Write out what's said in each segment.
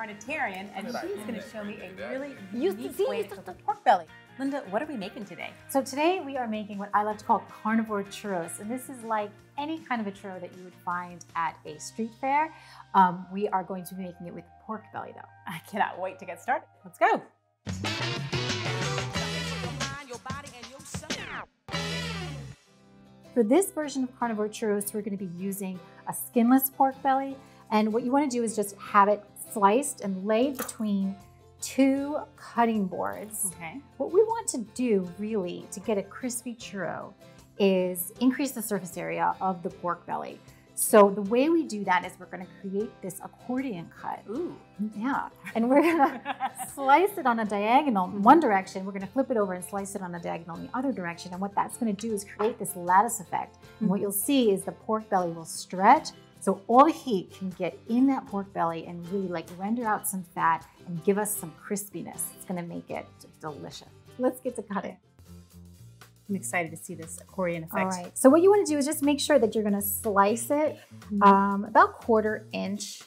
Carnitarian, and she's going to show me a really unique way to cook a pork belly. Linda, what are we making today? So today we are making what I like to call Carnivore Churros, and this is like any kind of a churro that you would find at a street fair. We are going to be making it with pork belly though. I cannot wait to get started. Let's go. For this version of Carnivore Churros, we're going to be using a skinless pork belly. And what you want to do is just have it sliced and laid between two cutting boards. Okay. What we want to do really to get a crispy churro is increase the surface area of the pork belly. So the way we do that is we're going to create this accordion cut. Ooh. Yeah. And we're going to slice it on a diagonal in one direction. We're going to flip it over and slice it on a diagonal in the other direction. And what that's going to do is create this lattice effect. And what you'll see is the pork belly will stretch. So all the heat can get in that pork belly and really like render out some fat and give us some crispiness. It's going to make it delicious. Let's get to cutting. I'm excited to see this accordion effect. All right. So what you want to do is just make sure that you're going to slice it about 1/4 inch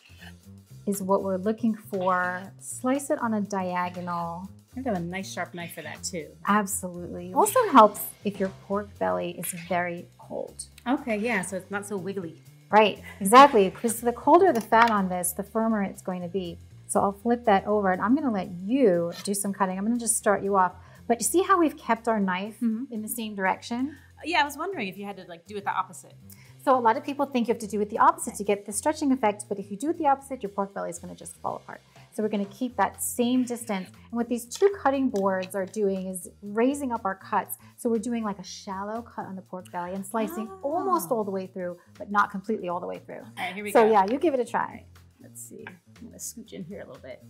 is what we're looking for. Slice it on a diagonal. I have a nice sharp knife for that too. Absolutely. Also helps if your pork belly is very cold. Okay, yeah, so it's not so wiggly. Right, exactly. Because the colder the fat on this, the firmer it's going to be. So I'll flip that over and I'm going to let you do some cutting. I'm going to just start you off. But you see how we've kept our knife in the same direction? Yeah, I was wondering if you had to like do it the opposite. So a lot of people think you have to do it the opposite to get the stretching effect, but if you do it the opposite, your pork belly is going to just fall apart. So we're going to keep that same distance. And what these two cutting boards are doing is raising up our cuts. So we're doing like a shallow cut on the pork belly and slicing almost all the way through, but not completely all the way through. All right, here we go. So yeah, you give it a try. Let's see. I'm going to scooch in here a little bit.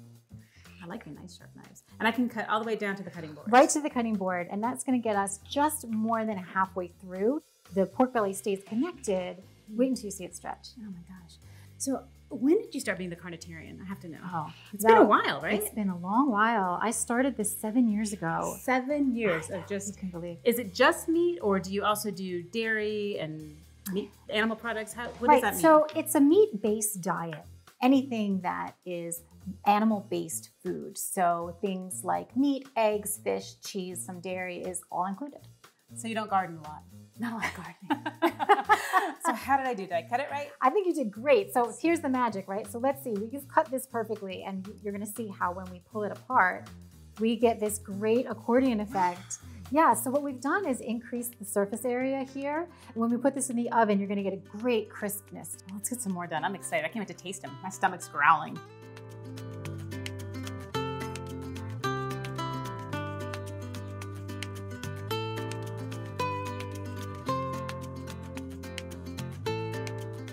I like the nice sharp knives. And I can cut all the way down to the cutting board. Right to the cutting board. And that's going to get us just more than halfway through. The pork belly stays connected. Wait until you see it stretch. Oh my gosh. So when did you start being the Carnitarian? I have to know. Oh, it's been a while, right? It's been a long while. I started this 7 years ago. 7 years of just, you can believe. Is it just meat or do you also do dairy and meat, animal products? What does that mean? So it's a meat-based diet. Anything that is animal-based food. So things like meat, eggs, fish, cheese, some dairy is all included. So you don't garden a lot? Not a lot of gardening. So how did I do? Did I cut it right? I think you did great. So here's the magic, right? So let's see, you've cut this perfectly and you're gonna see how when we pull it apart, we get this great accordion effect. Yeah, so what we've done is increase the surface area here. And when we put this in the oven, you're gonna get a great crispness. Well, let's get some more done. I'm excited. I can't wait to taste them. My stomach's growling.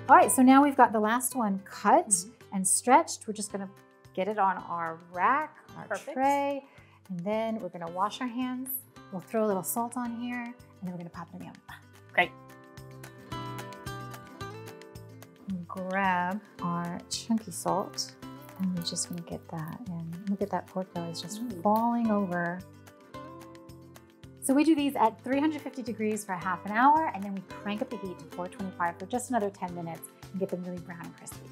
All right, so now we've got the last one cut and stretched. We're just gonna get it on our rack, our tray, and then we're gonna wash our hands. We'll throw a little salt on here, and then we're gonna pop it in the oven. Great. And grab our chunky salt, and we're just gonna get that in. Look at that pork belly, it's just falling over. So we do these at 350 degrees for half an hour, and then we crank up the heat to 425 for just another 10 minutes and get them really brown and crispy.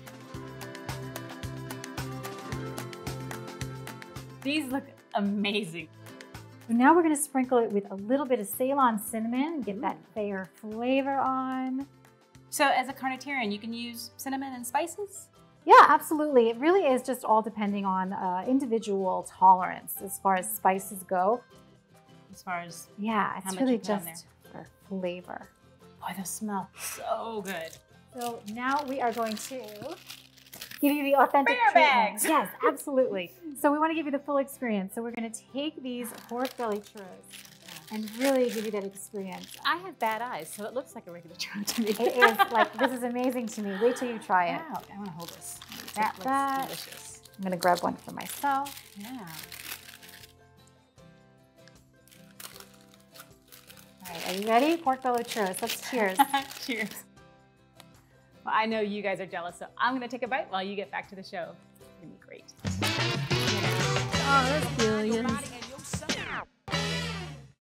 These look amazing. So now we're gonna sprinkle it with a little bit of Ceylon cinnamon and get that fair flavor on. So as a Carnitarian, you can use cinnamon and spices? Yeah, absolutely. It really is just all depending on individual tolerance as far as spices go. As far as yeah, it's really just for flavor. Boy, those smell so good. So now we are going to give you the authentic bear bags. Yes, absolutely. So we want to give you the full experience. So we're going to take these pork belly churros and really give you that experience. I have bad eyes, so it looks like a regular churro to me. It is like, this is amazing to me. Wait till you try it. Wow, I want to hold this. That looks delicious. I'm going to grab one for myself. Yeah. All right, are you ready? Pork belly churros. Let's cheers. Cheers. Well, I know you guys are jealous, so I'm going to take a bite while you get back to the show. It's going to be great. Oh, that's delicious.